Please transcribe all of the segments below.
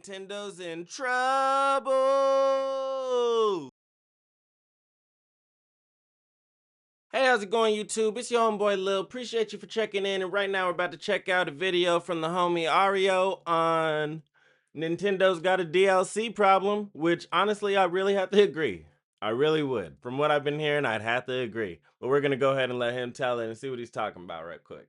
Nintendo's in trouble. Hey, how's it going, YouTube? It's your homeboy Lil. Appreciate you for checking in. And right now, we're about to check out a video from the homie Ario on Nintendo's got a DLC problem, which honestly, I really have to agree. I really would. From what I've been hearing, I'd have to agree. But we're going to go ahead and let him tell it and see what he's talking about right quick.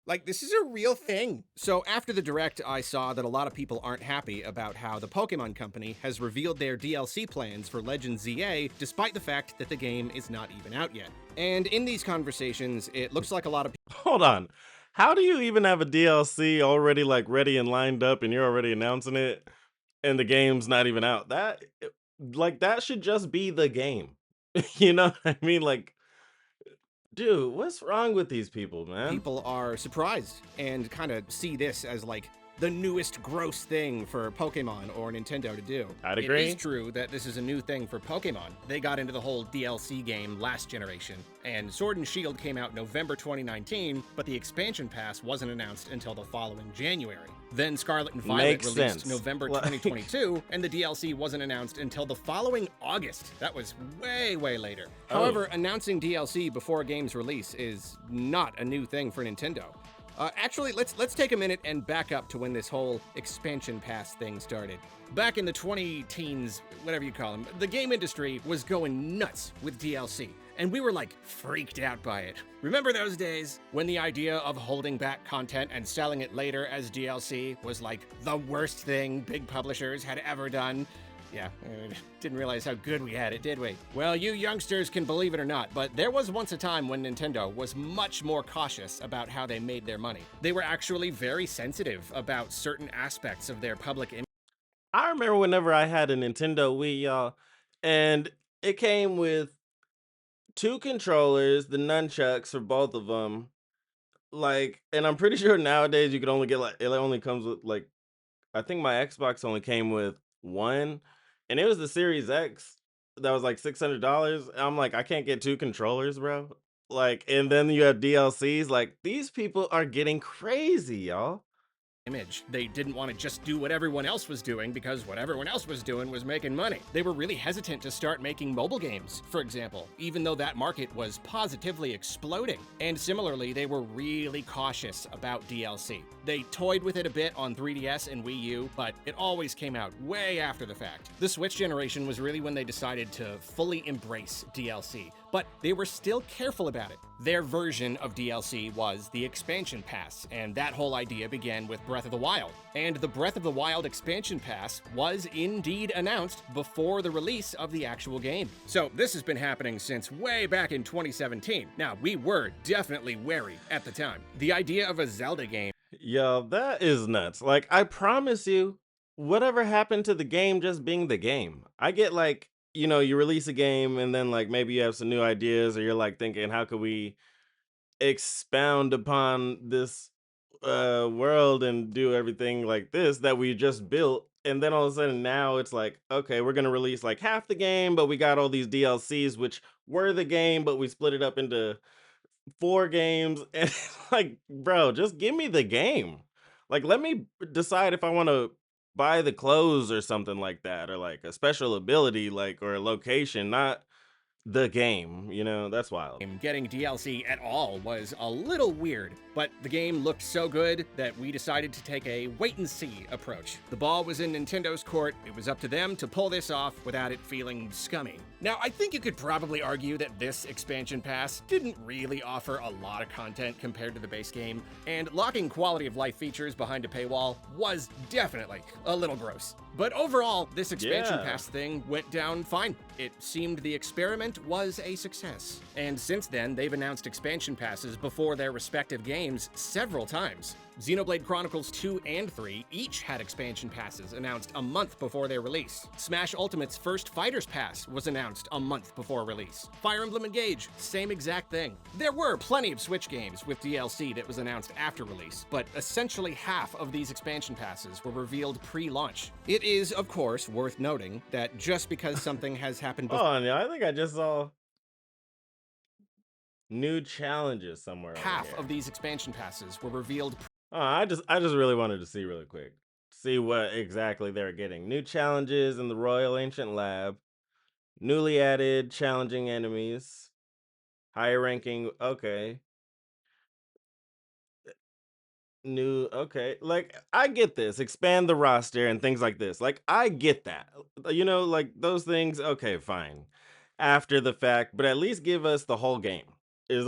Like, this is a real thing. So after the Direct, I saw that a lot of people aren't happy about how the Pokemon Company has revealed their DLC plans for Legend ZA, despite the fact that the game is not even out yet. And in these conversations, it looks like a lot of Hold on. How do you even have a DLC already like ready and lined up and you're already announcing it and the game's not even out? That should just be the game. You know what I mean? Like, dude, what's wrong with these people, man? people are surprised and kind of see this as like the newest gross thing for Pokemon or Nintendo to do. I'd agree. It is true that this is a new thing for Pokemon. They got into the whole DLC game last generation, and Sword and Shield came out November 2019, but the expansion pass wasn't announced until the following January. Then Scarlet and Violet Makes released sense. November Like- 2022, and the DLC wasn't announced until the following August. That was way, way later. Oh. However, announcing DLC before a game's release is not a new thing for Nintendo. Actually, let's take a minute and back up to when this whole expansion pass thing started. Back in the 20-teens, whatever you call them, the game industry was going nuts with DLC, and we were like freaked out by it. Remember those days when the idea of holding back content and selling it later as DLC was like the worst thing big publishers had ever done? Yeah, didn't realize how good we had it, did we? Well, you youngsters can believe it or not, but there was once a time when Nintendo was much more cautious about how they made their money. They were actually very sensitive about certain aspects of their public image. I remember whenever I had a Nintendo Wii, y'all, and it came with two controllers, the nunchucks for both of them. Like, and I'm pretty sure nowadays you could only get like it only comes with like I think my Xbox only came with one, and it was the Series X that was like $600. I'm like, I can't get two controllers, bro. Like, and then you have DLCs. Like, these people are getting crazy, y'all. They didn't want to just do what everyone else was doing because what everyone else was doing was making money. They were really hesitant to start making mobile games, for example, even though that market was positively exploding. And similarly, they were really cautious about DLC. They toyed with it a bit on 3DS and Wii U, but it always came out way after the fact. The Switch generation was really when they decided to fully embrace DLC, but they were still careful about it. Their version of DLC was the expansion pass, and that whole idea began with Breath of the Wild. And the Breath of the Wild expansion pass was indeed announced before the release of the actual game. So this has been happening since way back in 2017. Now, we were definitely wary at the time. The idea of a Zelda game Yo, that is nuts. Like, I promise you, whatever happened to the game just being the game? I get like, you release a game and then like maybe you have some new ideas or you're like thinking, how could we expound upon this world and do everything like this that we just built? And then all of a sudden now it's like, okay, we're gonna release like half the game, but we got all these DLCs which were the game, but we split it up into 4 games. And like, bro, just give me the game. Like, let me decide if I want to buy the clothes or something like that, or like a special ability, like, or a location, not the game. That's wild. getting DLC at all was a little weird, but the game looked so good that we decided to take a wait-and-see approach. The ball was in Nintendo's court, it was up to them to pull this off without it feeling scummy. Now, I think you could probably argue that this expansion pass didn't really offer a lot of content compared to the base game, and locking quality of life features behind a paywall was definitely a little gross. But overall, this expansion Yeah. pass thing went down fine. It seemed the experiment was a success. And since then, they've announced expansion passes before their respective games several times. Xenoblade Chronicles 2 and 3 each had expansion passes announced a month before their release. Smash Ultimate's first Fighter's Pass was announced a month before release. Fire Emblem Engage, same exact thing. There were plenty of Switch games with DLC that was announced after release, but essentially half of these expansion passes were revealed pre-launch. It is, of course, worth noting that just because something has happened Oh, and I think I just saw new challenges somewhere over half here. of these expansion passes were revealed Oh, I just really wanted to see really quick. See what exactly they're getting. New challenges in the Royal Ancient Lab. Newly added challenging enemies. Higher ranking. Okay. New, okay, like, I get this, expand the roster and things like this, like, I get that, like, those things, okay, fine, after the fact, but at least give us the whole game, that's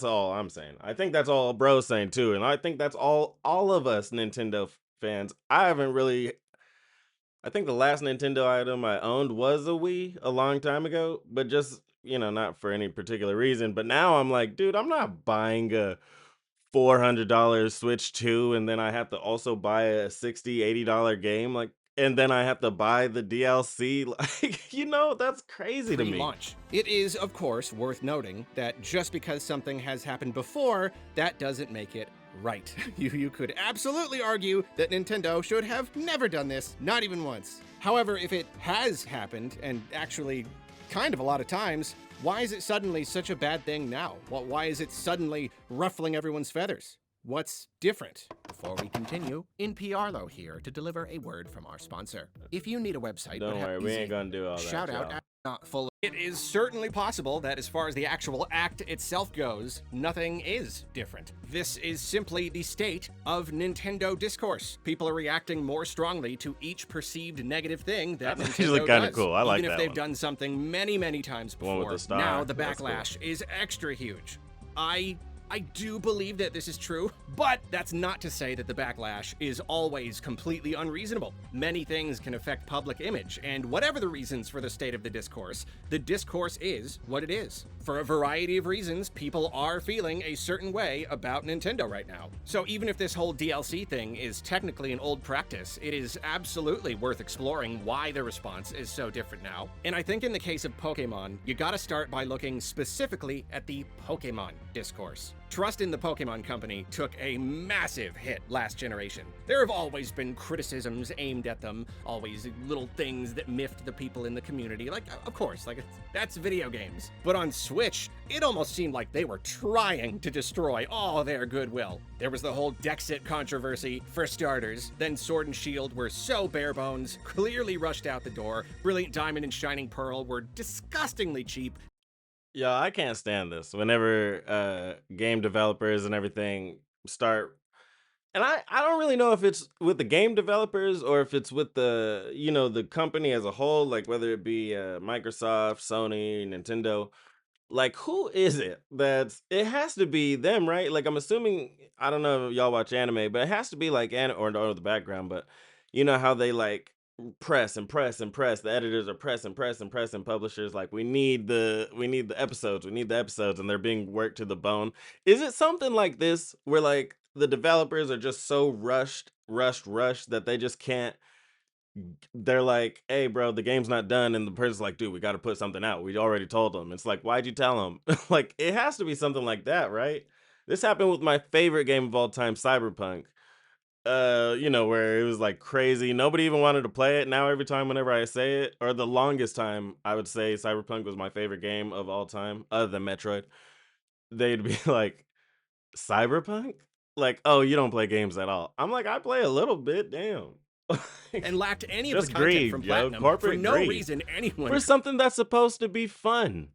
all I'm saying. I think that's all bro's saying too, and I think that's all of us Nintendo fans. I think the last Nintendo item I owned was a Wii a long time ago, but just, not for any particular reason, but now I'm like, "Dude, I'm not buying a $400 Switch 2, and then I have to also buy a $60, $80 game, like, and then I have to buy the DLC, like, that's crazy to me." Pre-launch. It is, of course, worth noting that just because something has happened before, that doesn't make it right. You could absolutely argue that Nintendo should have never done this, not even once. However, if it has happened, and actually kind of a lot of times, why is it suddenly such a bad thing now? Well, why is it suddenly ruffling everyone's feathers? What's different? Before we continue, NP Arlo here to deliver a word from our sponsor. If you need a website, Don't worry, we ain't gonna do all that, shout out y'all. not full. It is certainly possible that as far as the actual act itself goes, nothing is different. This is simply the state of Nintendo discourse. People are reacting more strongly to each perceived negative thing that That's Nintendo actually kinda does, cool. I like even if that they've one. done something many, many times The one with before. the star. Now the That's cool. backlash is extra huge. I do believe that this is true, but that's not to say that the backlash is always completely unreasonable. Many things can affect public image, and whatever the reasons for the state of the discourse is what it is. For a variety of reasons, people are feeling a certain way about Nintendo right now. So even if this whole DLC thing is technically an old practice, it is absolutely worth exploring why the response is so different now. And I think in the case of Pokemon, you gotta start by looking specifically at the Pokemon discourse. Trust in the Pokemon Company took a massive hit last generation. There have always been criticisms aimed at them, always little things that miffed the people in the community. Like, of course, that's video games. But on Switch, it almost seemed like they were trying to destroy all their goodwill. There was the whole Dexit controversy, for starters. Then Sword and Shield were so bare bones, clearly rushed out the door. Brilliant Diamond and Shining Pearl were disgustingly cheap. Yeah, I can't stand this whenever game developers and everything start, and I don't really know if it's with the game developers or if it's with the company as a whole, like whether it be Microsoft, Sony, Nintendo. Like, who is it that's it has to be them, right? Like, I'm assuming, I don't know if y'all watch anime, but it has to be like or the background, but you know how they like press and press and press. The editors are press and press and press, and publishers like, we need the episodes, we need the episodes, and they're being worked to the bone. Is it something like this where like the developers are just so rushed that they just can't, they're like, "Hey, bro, the game's not done," and the person's like, "Dude, we got to put something out. We already told them." It's like, why'd you tell them? Like, it has to be something like that, right? This happened with my favorite game of all time, Cyberpunk. Where it was like crazy. Nobody even wanted to play it. Now every time, whenever I say it, or the longest time, I would say Cyberpunk was my favorite game of all time, other than Metroid. They'd be like, "Cyberpunk? Like, oh, you don't play games at all." I'm like, I play a little bit. Damn. And lacked any of the Just content greed, from yo. Platinum for Corporate no greed. reason anyone For something that's supposed to be fun.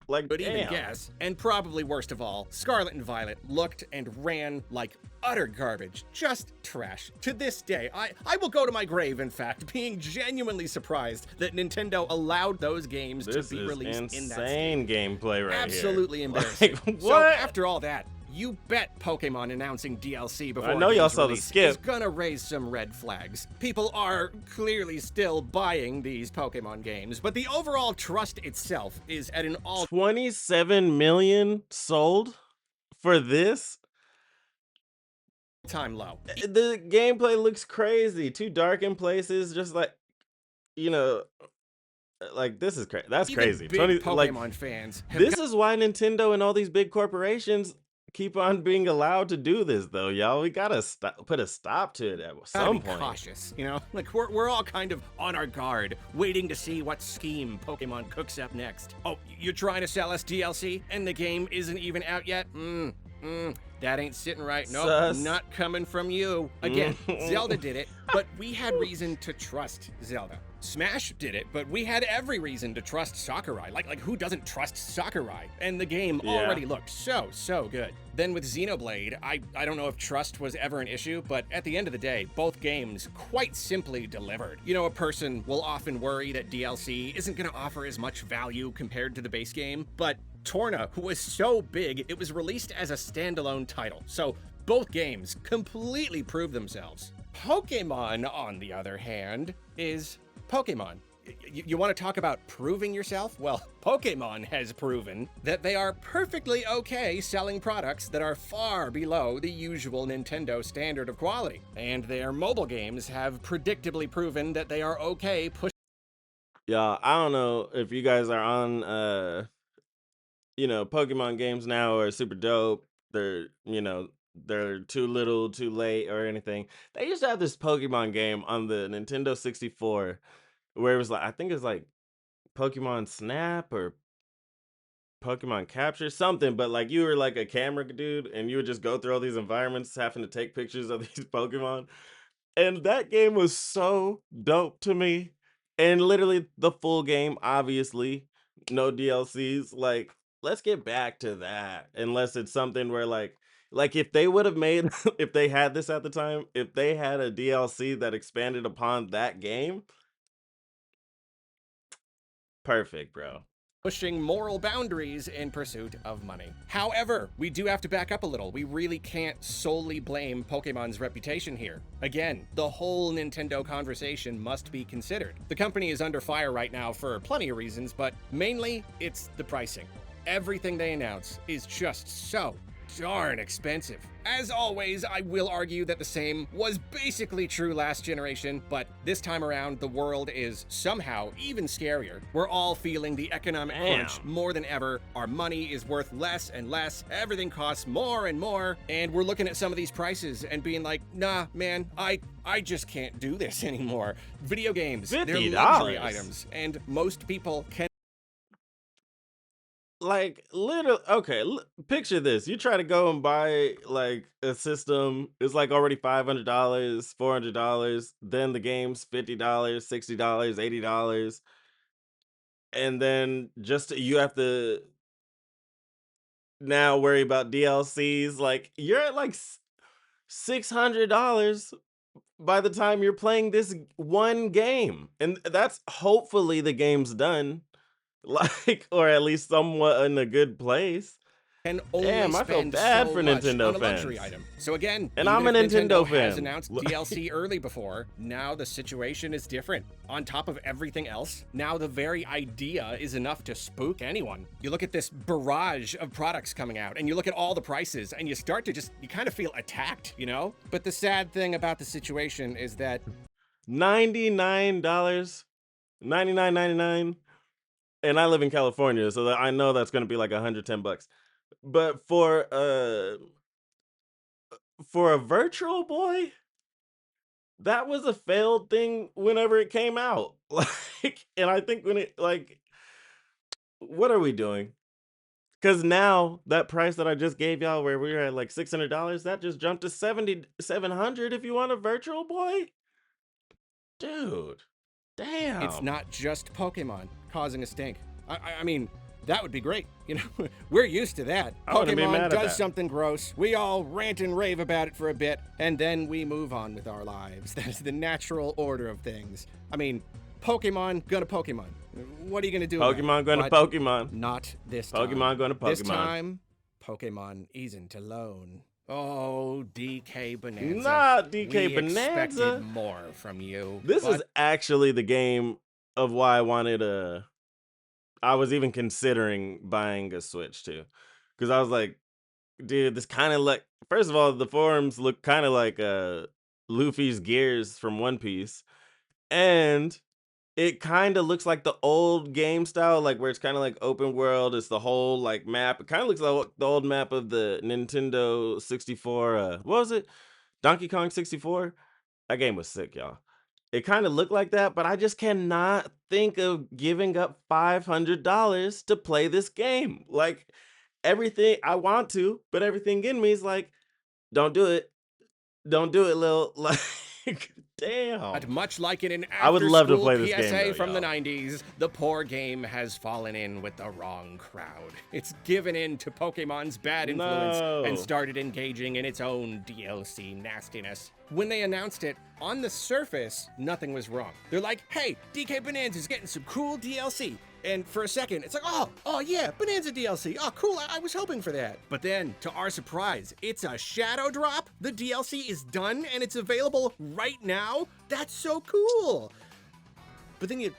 Like, could even damn. guess. And probably worst of all, Scarlet and Violet looked and ran like utter garbage. Just trash. To this day, I will go to my grave, in fact, being genuinely surprised that Nintendo allowed those games This to be is released in that state. insane gameplay right Absolutely here. embarrassing. Like, So what? after all that, you bet Pokemon announcing DLC before I know y'all game's saw the release skip. is gonna raise some red flags. People are clearly still buying these Pokemon games, but the overall trust itself is at an all 27 million sold for this? time low. The gameplay looks crazy. Too dark in places, just like, you know, like, this is crazy. That's Even crazy. big 20, Pokemon like, fans have this is why Nintendo and all these big corporations keep on being allowed to do this, though, y'all. We gotta put a stop to it at gotta some be point. cautious, you know? Like, we're all kind of on our guard, waiting to see what scheme Pokemon cooks up next. Oh, you're trying to sell us DLC, and the game isn't even out yet? That ain't sitting right. Nope, Sus. not coming from you. Again, Zelda Mm. did it, but we had reason to trust Zelda. Smash did it, but we had every reason to trust Sakurai. Like who doesn't trust Sakurai? And the game Yeah. already looked so good. Then with Xenoblade, I don't know if trust was ever an issue, but at the end of the day, both games quite simply delivered. You know, a person will often worry that DLC isn't going to offer as much value compared to the base game, but Torna was so big, it was released as a standalone title. So both games completely proved themselves. Pokemon, on the other hand, is Pokemon. You want to talk about proving yourself? Well, Pokemon has proven that they are perfectly okay selling products that are far below the usual Nintendo standard of quality. And their mobile games have predictably proven that they are okay pushing. Yeah, I don't know if you guys are on Pokemon games now are super dope. They're too little, too late, or anything. They used to have this Pokemon game on the Nintendo 64 where it was like I think it's like Pokemon Snap or Pokemon Capture, something, but like you were like a camera dude and you would just go through all these environments having to take pictures of these Pokemon. And that game was so dope to me. And literally the full game, obviously, no DLCs. Like, let's get back to that. Unless it's something where like if they would have made if they had this at the time, if they had a DLC that expanded upon that game, perfect, bro. Pushing moral boundaries in pursuit of money. However, we do have to back up a little. We really can't solely blame Pokemon's reputation here. Again, the whole Nintendo conversation must be considered. The company is under fire right now for plenty of reasons, but mainly it's the pricing. Everything they announce is just so darn expensive. As always, I will argue that the same was basically true last generation, but this time around, the world is somehow even scarier. We're all feeling the economic crunch Damn. more than ever. Our money is worth less and less. Everything costs more and more. And we're looking at some of these prices and being like, nah, man, I just can't do this anymore. Video games, they're luxury $50. items, and most people can. Like literally, okay, picture this. You try to go and buy like a system, it's like already $500, $400, then the game's $50, $60, $80, and then just you have to now worry about DLCs. Like you're at like $600 by the time you're playing this one game. And that's hopefully the game's done. Like, or at least somewhat in a good place. Can only Damn, I feel spend bad so for much on Nintendo a luxury fans. item. So again, And even I'm a if Nintendo Nintendo has fan. announced DLC early before, now the situation is different. On top of everything else, now the very idea is enough to spook anyone. You look at this barrage of products coming out, and you look at all the prices, and you start to you kind of feel attacked, you know? But the sad thing about the situation is that $99, 99.99, and I live in California, so I know that's gonna be like 110 bucks. But for a Virtual Boy, that was a failed thing whenever it came out. Like, and I think when it like, what are we doing? Because now that price that I just gave y'all, where we were at like $600, that just jumped to 700 if you want a Virtual Boy, dude. it's Damn. not just Pokemon causing a stink. I mean, that would be great. You know, we're used to that. I wouldn't be Pokemon mad at does that. something gross. We all rant and rave about it for a bit, and then we move on with our lives. That is the natural order of things. I mean, Pokemon gonna Pokemon. What are you gonna do about it? Pokemon going to But Pokemon. not this time. Pokemon going to This Pokemon. time, Pokemon isn't alone. Oh, DK Bonanza. Nah, DK We Bonanza. expected more from you. This but is actually the game of why I was even considering buying a Switch too. Because I was like, dude, this kind of like, first of all, the forums look kind of like Luffy's gears from One Piece. And it kind of looks like the old game style, like where it's kind of like open world. It's the whole like map. It kind of looks like the old map of the Nintendo 64. What was it? Donkey Kong 64? That game was sick, y'all. It kind of looked like that, but I just cannot think of giving up $500 to play this game. Like, everything I want to, but everything in me is like, don't do it. Don't do it, Lil. Like, But damn. much like in an I would after love to school play this game PSA though, from the y'all. 90s, the poor game has fallen in with the wrong crowd. It's given in to Pokemon's bad influence and No. started engaging in its own DLC nastiness. When they announced it, on the surface, nothing was wrong. They're like, hey, DK Bonanza's getting some cool DLC. And for a second, it's like, oh yeah, Bonanza DLC. Oh, cool, I was hoping for that. But then, to our surprise, it's a shadow drop. The DLC is done and it's available right now. That's so cool. But then you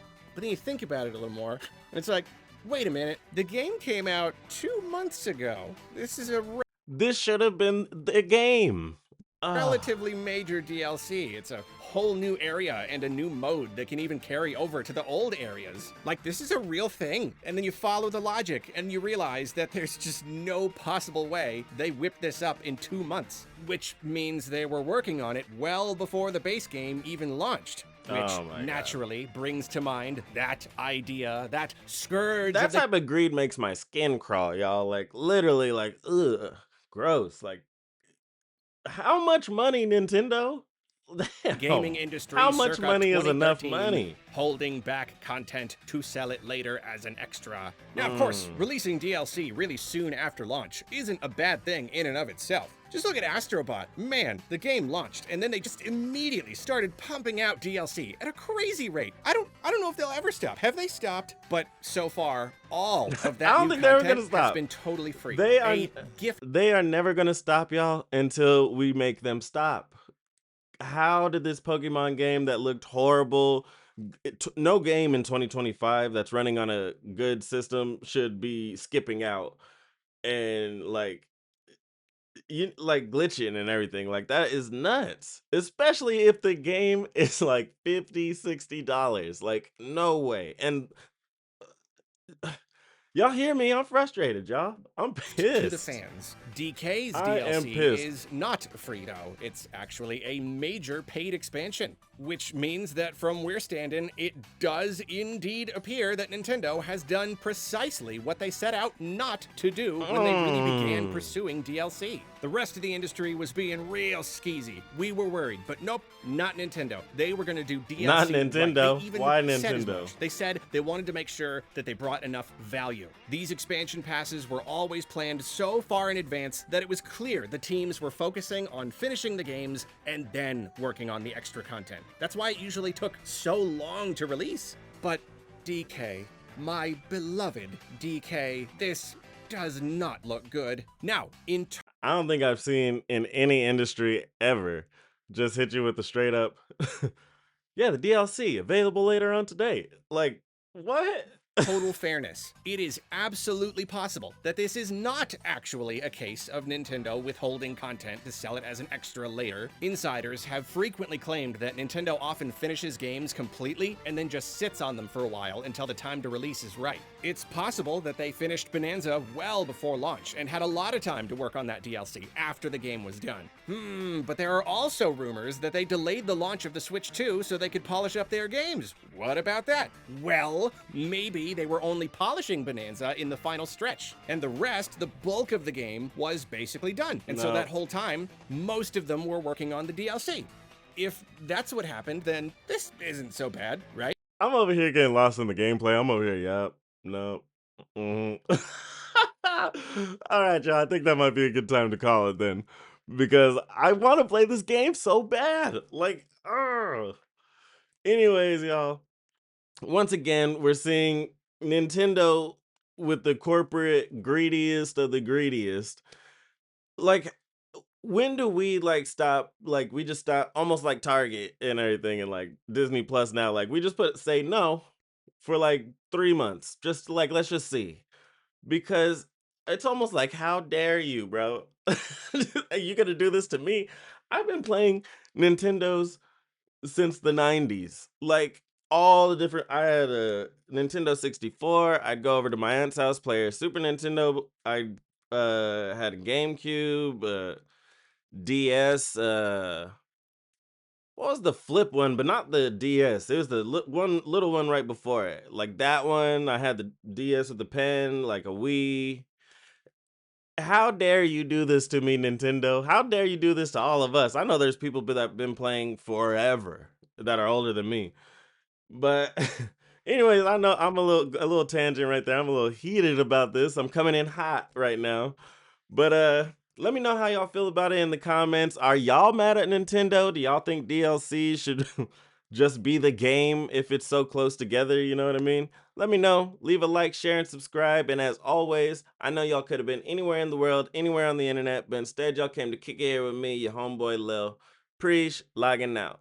think about it a little more, and it's like, wait a minute, the game came out 2 months ago. This is a This should have been the game. Ah. relatively major DLC. It's a whole new area and a new mode that can even carry over to the old areas. Like, this is a real thing. And then you follow the logic and you realize that there's just no possible way they whipped this up in 2 months, which means they were working on it well before the base game even launched. Which Oh my God. naturally brings to mind that idea, that scourge That of the type of greed makes my skin crawl, y'all. Like literally, like, ugh, gross. Like, how much money, Nintendo? gaming Damn. industry How much circa money is enough 2013, money? holding back content to sell it later as an extra. Now, of course, Mm. releasing DLC really soon after launch isn't a bad thing in and of itself. Just look at Astrobot. Man, the game launched, and then they just immediately started pumping out DLC at a crazy rate. I don't know if they'll ever stop. Have they stopped? But so far, all of that I don't new think they're ever content gonna stop. has been totally free. They are A gift. they are never gonna stop, y'all, until we make them stop. How did this Pokemon game that looked horrible, no game in 2025 that's running on a good system should be skipping out and you like glitching and everything. Like that is nuts. Especially if the game is like 50, $60. Like no way. And y'all hear me? I'm frustrated, y'all. I'm To the pissed. fans. DK's I am DLC pissed. is not free though. It's actually a major paid expansion, which means that from we're standing, it does indeed appear that Nintendo has done precisely what they set out not to do when they really began pursuing DLC. The rest of the industry was being real skeezy. We were worried, but nope, not Nintendo. They were going to do DLC. Not right. Nintendo. They even Why said as Nintendo? much. They said they wanted to make sure that they brought enough value. These expansion passes were always planned so far in advance that it was clear the teams were focusing on finishing the games and then working on the extra content. That's why it usually took so long to release. But DK, my beloved DK, this does not look good. Now, in I don't think I've seen in any industry ever just hit you with the straight up, yeah, the DLC available later on today. Like, what? total fairness, it is absolutely possible that this is not actually a case of Nintendo withholding content to sell it as an extra later. Insiders have frequently claimed that Nintendo often finishes games completely and then just sits on them for a while until the time to release is right. It's possible that they finished Bonanza well before launch and had a lot of time to work on that DLC after the game was done. But there are also rumors that they delayed the launch of the Switch 2 so they could polish up their games. What about that? Well, maybe they were only polishing Bonanza in the final stretch, and the rest, the bulk of the game, was basically done. And so No. that whole time, most of them were working on the DLC. If that's what happened, then this isn't so bad, right? I'm over here getting lost in the gameplay. I'm over here, yep, no. Mhm. All right, y'all. I think that might be a good time to call it then, because I want to play this game so bad. Like, ugh. Anyways, y'all. Once again, we're seeing Nintendo with the corporate greediest of the greediest. Like, when do we like stop? Like, we just stop almost like Target and everything, and like Disney Plus now. Like, we just say no for like 3 months. Just like, let's just see. Because it's almost like, how dare you, bro? Are you gonna do this to me? I've been playing Nintendo's since the 90s. Like all the different I had a Nintendo 64. I'd go over to my aunt's house, play a Super Nintendo. I had a GameCube, DS, what was the flip one, but not the DS. It was the one little one right before it. Like that one, I had the DS with the pen, like a Wii. how dare you do this to me, Nintendo? How dare you do this to all of us? I know there's people that have been playing forever that are older than me. But anyways, I know I'm a little tangent right there. I'm a little heated about this. I'm coming in hot right now. But let me know how y'all feel about it in the comments. Are y'all mad at Nintendo? Do y'all think DLC should just be the game if it's so close together? You know what I mean? Let me know. Leave a like, share, and subscribe. And as always, I know y'all could have been anywhere in the world, anywhere on the internet, but instead y'all came to kick it here with me, your homeboy Lil. Preach, logging out.